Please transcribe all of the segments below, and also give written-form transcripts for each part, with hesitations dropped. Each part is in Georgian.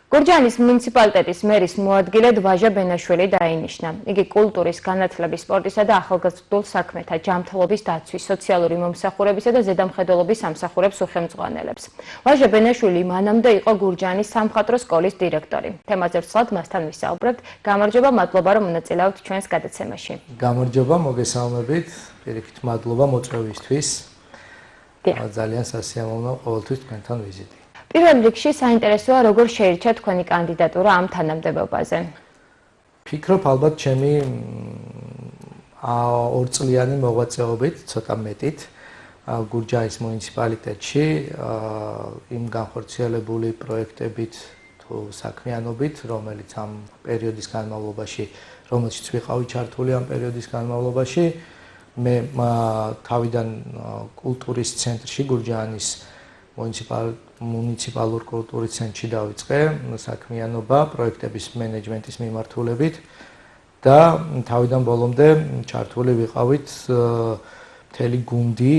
გურჯაანის მუნიციპალიტეტის მერის მოადგილედ ვაჟა ბენაშვილი დაინიშნა. იგი კულტურის, განათლების, სპორტისა და ახალგაზრდულ საქმეთა ჯანმრთელობის დაცვის, სოციალური მომსახურებისა და ზედამხედველობის სამსახურებს უხელმძღვანელებს. ვაჟა ბენაშვილი მანამდე იყო გურჯაანის სამხატვრო სკოლის დირექტორი. თემაზე ვრცლად მასთან ვისაუბრებთ. გამარჯობა, მადლობა რომ მონაწილეობთ ჩვენს გადაცემაში. გამარჯობა, მოგესალმებით. პირიქით მადლობა მოწვევისთვის. ძალიან სასიამოვნოა ყოველთვის თქვენთან ვიზიტი. პირველ რიგში საინტერესოა როგორ შეირჩა თქვენი კანდიდატურა ამ თანამდებობაზე. ფიქრობ ალბათ ჩემი ორწლიანი მოღვაწეობით, ცოტა მეტით, გურჯაანის მუნიციპალიტეტში, იმ განხორციელებული პროექტებით თუ საქმიანობით, რომელიც ამ პერიოდის განმავლობაში, რომელშიც ვიყავი ჩართული ამ პერიოდის განმავლობაში, მე თავიდან კულტურის ცენტრში გურჯაანის მუნიციპალურ კულტურის ცენტრში დავიწყე საქმიანობა პროექტების მენეჯმენტის მიმართულებით და თავიდან ბოლომდე ჩართული ვიყავით მთელი გუნდი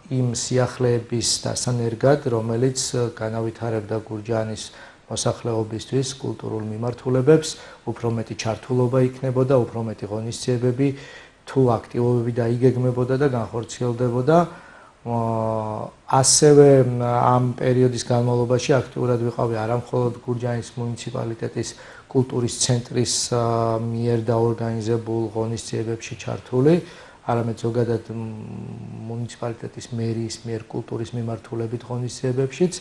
იმ სიახლეების დასანერგად, რომელიც განავითარებდა გურჯაანის მოსახლეობისთვის კულტურულ მიმართულებებს, უფრო მეტი ჩართულობა იქნებოდა, უფრო მეტი ღონისძიებები თუ აქტივობები დაიგეგმებოდა და განხორციელდებოდა. ასევე ამ პერიოდის განმავლობაში აქტიურად ვიყავი არამხოლოდ გურჯაანის მუნიციპალიტეტის კულტურის ცენტრის მიერ დაორგანიზებულ ღონისძიებებში ჩართული, არამედ ზოგადად მუნიციპალიტეტის მერის მიერ კულტურის მიმართულებით ღონისძიებებშიც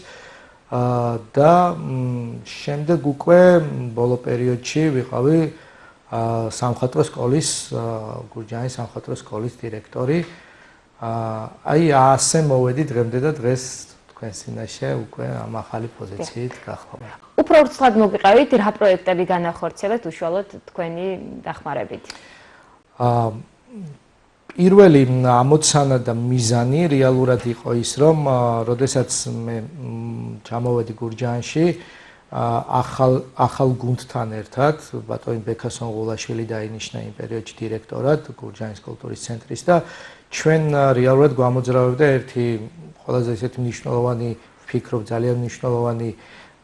და შემდეგ უკვე ბოლო პერიოდში ვიყავი სამხატვრო სკოლის გურჯაანის სამხატვრო სკოლის დირექტორი. აი ასე მოვედი დღემდე და დღეს თქვენ წინაშე უკვე ამ ახალი პოზიციით გახლავთ. უფრო ვრცლად მოგიყევით რა პროექტები განახორციელეთ უშუალოდ თქვენი დახმარებით? პირველი ამოცანა და მიზანი რეალურად იყო ის, რომ როდესაც მე ჩამოვედი გურჯაანში ახალ გუნდთან ერთად, ბატონი ბექასონ ღულაშვილი დაინიშნა იმ პერიოდში დირექტორად გურჯაანის კულტურის ცენტრის და ჩვენ რეალურად გვამოძრავებდა ერთი ყველაზე ისეთი მნიშვნელოვანი, ვფიქრობ ძალიან მნიშვნელოვანი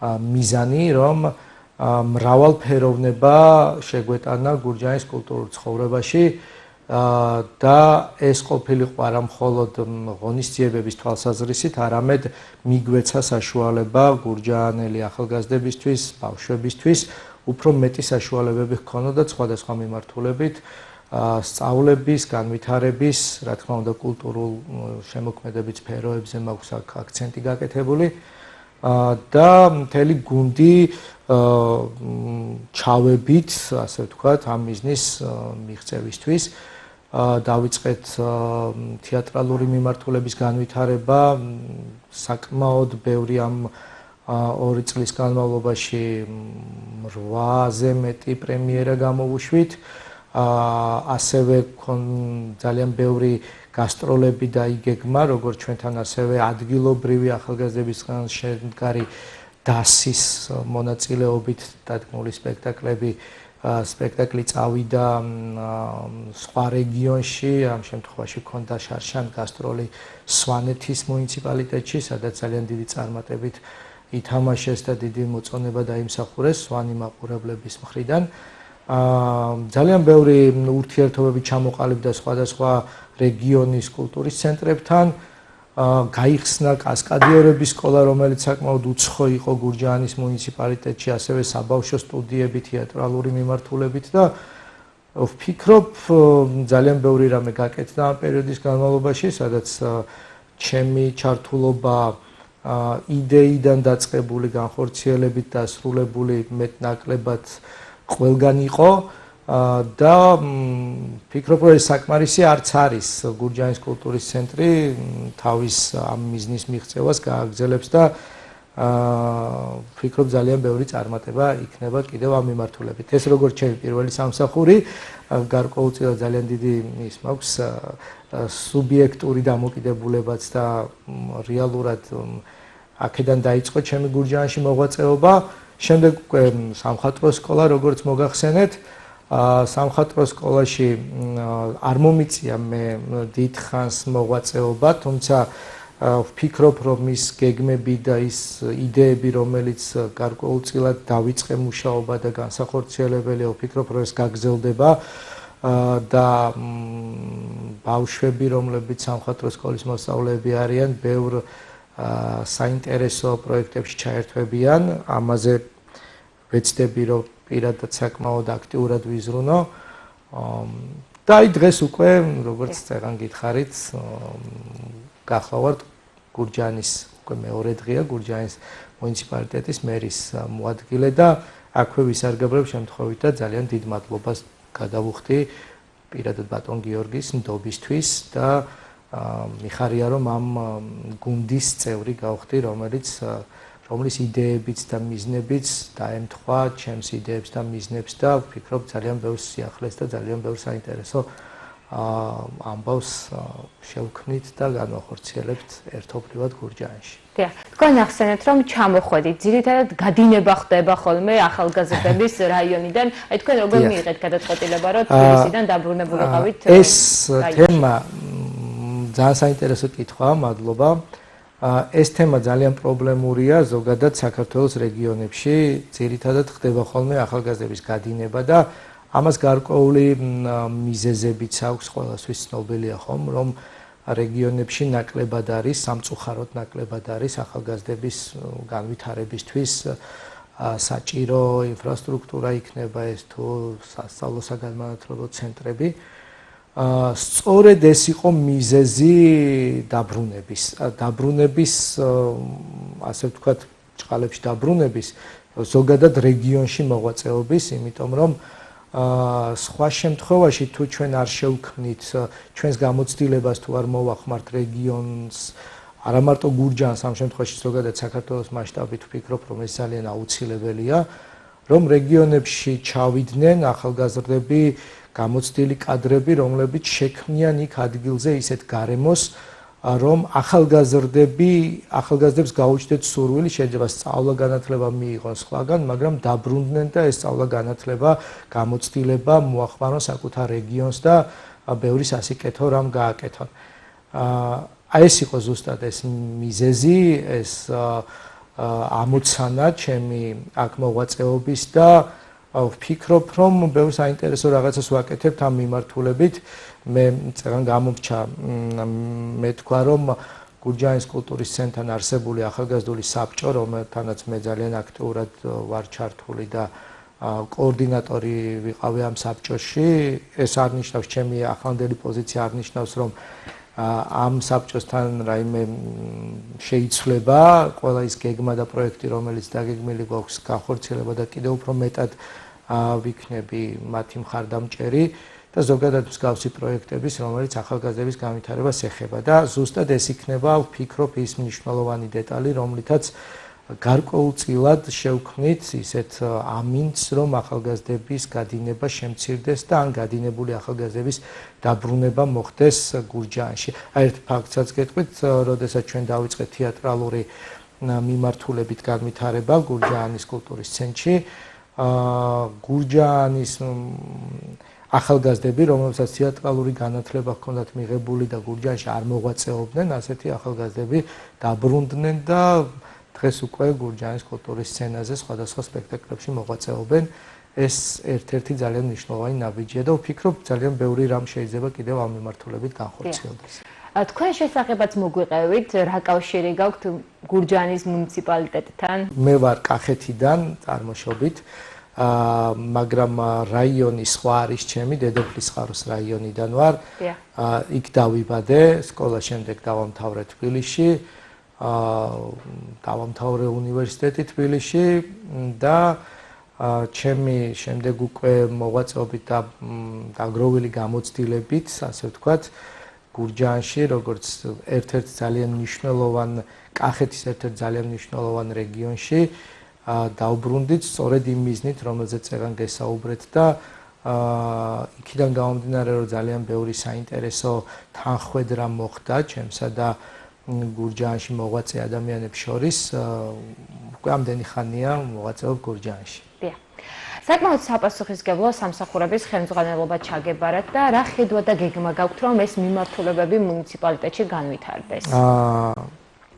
მიზანი, რომ მრავალფეროვნება შეგვეტანა გურჯაანის კულტურულ ცხოვრებაში და ეს ყოფილიყო არა მხოლოდ ღონისძიებების თვალსაზრისით, არამედ მიგვეცა საშუალება გურჯაანელი ახალგაზრდებისთვის, ბავშვებისთვის უფრო მეტი საშუალებები ჰქონოდათ სხვადასხვა მიმართულებით სწავლების, განვითარების, რა თქმა უნდა, კულტურულ შემოქმედებით სფეროებზე მაქვს აქცენტი გაკეთებული და მთელი გუნდი ჩავებით, ასე ვთქვათ, ამ მიზნის მიღწევისთვის. დავიწყეთ თეატრალური მიმართულების განვითარება, საკმაოდ ბევრი ამ 2 წლის განმავლობაში 8-ზე მეტი პრემიერა გამოვუშვით. ასევე ძალიან ბევრი გასტროლები დაიგეგმა, როგორც ჩვენთან, ასევე ადგილობრივი ახალგაზრდებისგან შემდგარი დასის მონაწილეობით დადგმული სპექტაკლი წავიდა სხვა რეგიონში, ამ შემთხვევაში ჰქონდა შარშან გასტროლი სვანეთის მუნიციპალიტეტში, სადაც ძალიან დიდი წარმატებით ითამაშეს და დიდი მოწონება დაიმსახურეს სვანი მაყურებლების მხრიდან. ძალიან ბევრი ურთიერთობები ჩამოყალიბდა სხვადასხვა რეგიონის კულტურის ცენტრებთან. გაიხსნა კასკადიორების სკოლა, რომელიც საკმაოდ უცხო იყო გურჯაანის მუნიციპალიტეტში, ასევე საბავშვო სტუდიები თეატრალური მიმართულებით და ვფიქრობ ძალიან ბევრი რამე გაკეთდა ამ პერიოდის განმავლობაში, სადაც ჩემი ჩართულობა იდეიდან დაწყებული, განხორციელებით დასრულებული მეტნაკლებად ყველგან იყო და ვფიქრობ, რომ ეს საკმარისი არც არის გურჯაანის კულტურის ცენტრი თავის ამ მიზნის მიღწევას გააგრძელებს და ვფიქრობ ძალიან ბევრი წარმატება იქნება კიდევ ამ მიმართულებით. ეს როგორც ჩემი პირველი სამსახური, გარკვეულწილად ძალიან დიდი ის მაქვს სუბიექტური დამოკიდებულებაც და რეალურად აქედან დაიწყო ჩემი გურჯაანში მოღვაწეობა. შემდეგ უკვე სამხატვრო სკოლა, როგორც მოგახსენეთ, სამხატვრო სკოლაში არ მომიწია მე დიდ ხანს მოღვაწეობა, თუმცა ვფიქრობ, რომ ის გეგმები და ის იდეები, რომელიც გარკვეულწილად დავიწყე მუშაობა და განსახორციელებელია, ვფიქრობ, რომ ეს გაგრძელდება და ბავშვები, რომლებიც სამხატვრო სკოლის მოსწავლეები არიან, ბევრ საინტერესო პროექტებში ჩაერთვებიან. ამაზე ვეცდები, რომ პირადად საკმაოდ აქტიურად ვიზრუნო. და აი დღეს უკვე, როგორც წეგან გითხარით, გახლავართ გურჯაანის უკვე მეორე დღეა გურჯაანის მუნიციპალიტეტის მერის მოადგილე და აქვე ვისარგებლებ შემთხვევით და ძალიან დიდ მადლობას გადავუხდი პირადად ბატონ გიორგის ნდობისთვის და მიხარია რომ ამ გუნდის წევრი გავხდი, რომლის იდეებიც და მიზნებიც დაემთხვა ჩემს იდეებს და მიზნებს და ვფიქრობ ძალიან ბევრ სიახლეს და ძალიან ბევრ საინტერესო ამბავს შევქმნით და განვახორციელებთ ერთობლივად გურჯაანში. დიახ, თქვენ ახსენეთ რომ ჩამოხვედით, ძირითადად გადინება ხდება ხოლმე ახალგაზრდების რაიონიდან. აი თქვენ როგორ მიიღეთ გადაწყვეტილება, რომ თბილისიდან დაბრუნებულიყავით? ეს თემა ძალიან საინტერესო კითხვაა, მადლობა. ეს თემა ძალიან პრობლემურია ზოგადად საქართველოს რეგიონებში, ძირითადად ხდება ხოლმე ახალგაზრდების გადინება და ამას გარკვეული მიზეზებიც აქვს, ყველასთვის ცნობილია ხომ, რომ რეგიონებში ნაკლებად არის, სამწუხაროდ ნაკლებად არის ახალგაზრდების განვითარებისთვის საჭირო ინფრასტრუქტურა იქნება ეს თუ სასწავლო საგანმანათლებლო ცენტრები. სწორედ ეს იყო მიზეზი დაბრუნების, ასე ვთქვათ, ჭყალებში დაბრუნების, ზოგადად რეგიონში მოღვაწეობის, იმიტომ რომ სხვა შემთხვევაში თუ ჩვენ არ შევქმნით ჩვენს გამოცდილებას თუ არ მოვახმართ რეგიონს, არა მარტო გურჯაანს, ამ შემთხვევაში ზოგადად საქართველოს მასშტაბით ვფიქრობ, რომ ეს ძალიან აუცილებელია, რომ რეგიონებში ჩავიდნენ ახალგაზრდები, გამოცდილი კადრები, რომლებიც შექმნიან იქ ადგილზე ისეთ გარემოს, რომ ახალგაზრდებს გაუჩნდეთ სურვილი, შეიძლება სწავლა-განათლება მიიღონ სხვაგან, მაგრამ დაბრუნდნენ და ეს სწავლა-განათლება, გამოცდილება მოახმარონ საკუთარ რეგიონს და ბევრი სასიკეთო რამ გააკეთონ. აი ეს იყო ზუსტად ეს მიზეზი, ეს ამოცანა ჩემი აქ მოღვაწეობის და ვფიქრობ, რომ ბევრ საინტერესო რაღაცას ვაკეთებთ ამ მიმართულებით. მე წეგან გამომრჩა მე თქვა, რომ გურჯაანის კულტურის ცენტრთან არსებული ახალგაზრდული საბჭო, რომელთანაც მე ძალიან აქტიურად ვარ ჩართული და კოორდინატორი ვიყავი ამ საბჭოში, ეს არ ნიშნავს, ჩემი ახლანდელი პოზიცია არ ნიშნავს, რომ ამ საბჭოსთან რაიმე შეიცვლება ყველა ის გეგმა და პროექტი, რომელიც დაგეგმილი გვაქვს განხორციელება და კიდევ უფრო მეტად ვიქნები მათი მხარდამჭერი და ზოგადად მსგავსი პროექტების, რომელიც ახალგაზრდების განვითარებას ეხება და ზუსტად ეს იქნება, ვფიქრობ, ის მნიშვნელოვანი დეტალი, რომლითაც გარკვეულწილად შევქმნით ისეთ ამინდს, რომ ახალგაზრდების გადინება შემცირდეს და ან გადინებული ახალგაზრდების დაბრუნება მოხდეს გურჯაანში. აი ერთ ფაქტსაც გეტყვით, როდესაც ჩვენ დავიწყეთ თეატრალური მიმართულებით განვითარება გურჯაანის კულტურის ცენტრში, გურჯაანის ახალგაზრდები, რომელსაც თეატრალური განათლება ჰქონდათ მიღებული და გურჯაანში არ მოღვაწეობდნენ, ასეთი ახალგაზრდები დაბრუნდნენ და დღეს უკვე გურჯაანის კულტურის სცენაზე სხვადასხვა სპექტაკლებში მოღვაწეობენ. ეს ერთ-ერთი ძალიან მნიშვნელოვანი ნაბიჯია და ვფიქრობ, ძალიან ბევრი რამ შეიძლება კიდევ ამ მიმართულებით განხორციელდეს. თქვენ შესახებაც მოგვიყევით, რა კავშირი გაქვთ გურჯაანის მუნიციპალიტეტთან? მე ვარ კახეთიდან წარმოშობით, მაგრამ რაიონი სხვა არის ჩემი, დედოფლის ხაროს რაიონიდან ვარ. იქ დავიბადე, სკოლა შემდეგ დავამთავრე თბილისში. დავამთავრე უნივერსიტეტი თბილისში და ჩემი შემდეგ უკვე მოღვაწეობით და დაგროვილი გამოცდილებით, ასე ვთქვათ, გურჯაანში, როგორც ერთ-ერთ ძალიან მნიშვნელოვან კახეთის ერთ-ერთ ძალიან მნიშვნელოვან რეგიონში დავბრუნდით სწორედ იმ მიზნით, რომელზეც წეგან გესაუბრეთ და იქიდან გამომდინარე, რომ ძალიან ბევრი საინტერესო თანხმედრა მოხდა ჩემსა და გურჯაანში მოღვაწე ადამიანებს შორის უკვე ამდენი ხანია მოღვაწეობ გურჯაანში. დიახ. საკმაოდ საპასუხისმგებლო სამსახურების ხელმძღვანელობა ჩაგებარათ და რა ხედვა და გეგმა გაქვთ, რომ ეს მიმართულებები მუნიციპალიტეტში განვითარდეს?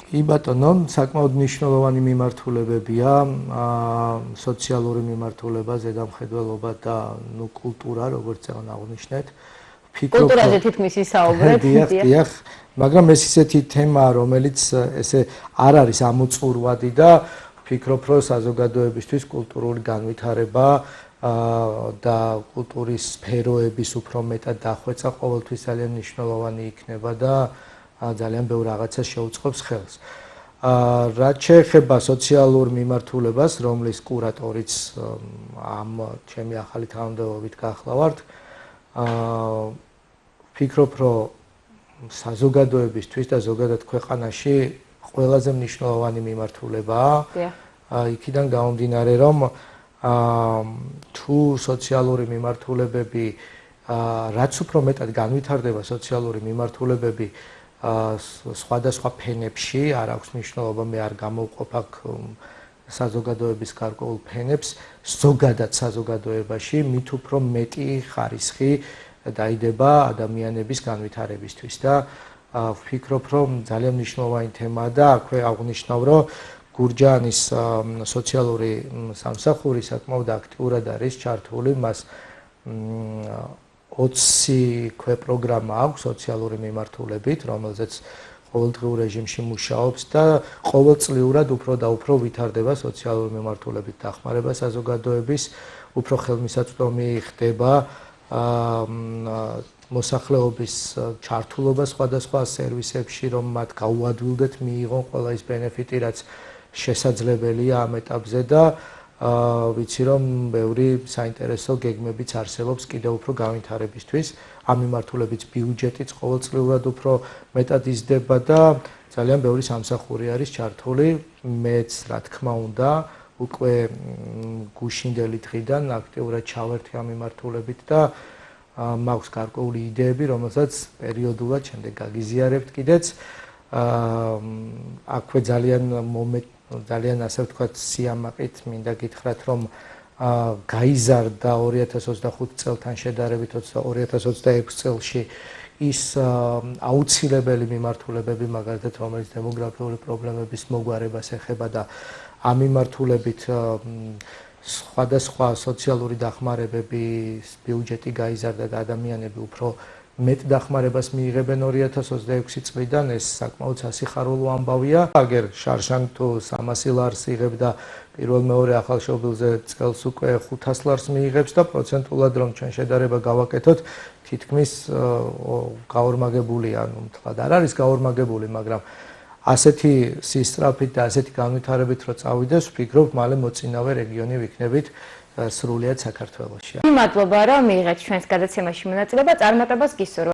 კი ბატონო, საკმაოდ მნიშვნელოვანი მიმართულებებია, სოციალური მიმართულება, ზედამხედველობა და კულტურა, როგორც წეგან აღნიშნეთ. კულტურაზე თითქმის ისაუბრეთ. დიახ, მაგრამ ეს ისეთი თემაა, რომელიც ესე არ არის ამოწურვადი და ვფიქრობ, რომ საზოგადოებისთვის კულტურული განვითარება და კულტურის სფეროების უფრო მეტად დახვეწა ყოველთვის ძალიან მნიშვნელოვანი იქნება და ძალიან ბევრ რაღაცას შეუწყობს ხელს. რაც შეეხება სოციალურ მიმართულებას, რომლის კურატორიც ამ ჩემი ახალი თანამდებობით გახლავართ, ვფიქრობ, რომ საზოგადოებისთვის და ზოგადად ქვეყანაში ყველაზე მნიშვნელოვანი მიმართულებაა. იქიდან გამომდინარე, რომ თუ სოციალური მიმართულებები, რაც უფრო მეტად განვითარდება სოციალური მიმართულებები სხვადასხვა ფენებში, არ აქვს მნიშვნელობა, მე არ გამოვყოფ აქ საზოგადოების გარკვეულ ფენებს, ზოგადად საზოგადოებაში მით უფრო მეტი ხარისხი დაიდება ადამიანების განვითარებისთვის და ვფიქრობ, რომ ძალიან მნიშვნელოვანი თემაა და აქვე აღნიშნავ, რომ გურჯაანის სოციალური სამსახური საკმაოდ აქტიურად არის ჩართული, მას 20 ქვეპროგრამა აქვს სოციალური მიმართულებით, რომელზეც ყოველდღიურ რეჟიმში მუშაობს და ყოველწლიურად უფრო და უფრო ვითარდება სოციალური მიმართულებით დახმარება საზოგადოების, უფრო ხელმისაწვდომი ხდება მოსახლეობის ჩართულობა სხვადასხვა სერვისებში, რომ მათ გაუადვილდეთ მიიღონ ყველა ის ბენეფიტი, რაც შესაძლებელია ამ ეტაპზე და ვიცი, რომ ბევრი საინტერესო გეგმებიც არსებობს კიდევ უფრო განვითარებისთვის. ამ მიმართულებით ბიუჯეტიც ყოველწლიურად უფრო მეტად იზრდება და ძალიან ბევრი სამსახური არის ჩართული. მეც, რა თქმა უნდა, უკვე გუშინდელი დღიდან აქტიურად ჩავერთი ამ მიმართულებით და მაქვს გარკვეული იდეები, რომელსაც პერიოდულად შემდეგ გაგიზიარებთ კიდეც. აქვე ძალიან ასე ვთქვათ, სიამაყით მინდა გითხრათ, რომ გაიზარდა 2025 წელთან შედარებით 2026 წელში ის აუცილებელი მიმართულებები, მაგალითად, რომელიც დემოგრაფიული პრობლემების მოგვარებას ეხება და ამ მიმართულებით სხვადასხვა სოციალური დახმარებების ბიუჯეტი გაიზარდა და ადამიანები უფრო მეტ დახმარებას მიიღებენ 2026 წლიდან, ეს საკმაოდ სასიხარულო ამბავია. აგერ შარშან თუ 300 ლარს იღებ და პირველ-მეორე ახალშობილზე წელს უკვე 500 ლარს მიიღებს და პროცენტულად რომ ჩვენ შედარება გავაკეთოთ, თითქმის გაორმაგებულია, ანუ მთლად არ არის გაორმაგებული, მაგრამ ასეთი სისწრაფით და ასეთი განვითარებით რო წავიდეს, ვფიქრობ, მალე მოწინავე რეგიონი ვიქნებით სრულიად საქართველოში. მადლობა, რომ მიიღეთ ჩვენს გადაცემაში მონაწილეობა, წარმატებას გისურვებთ.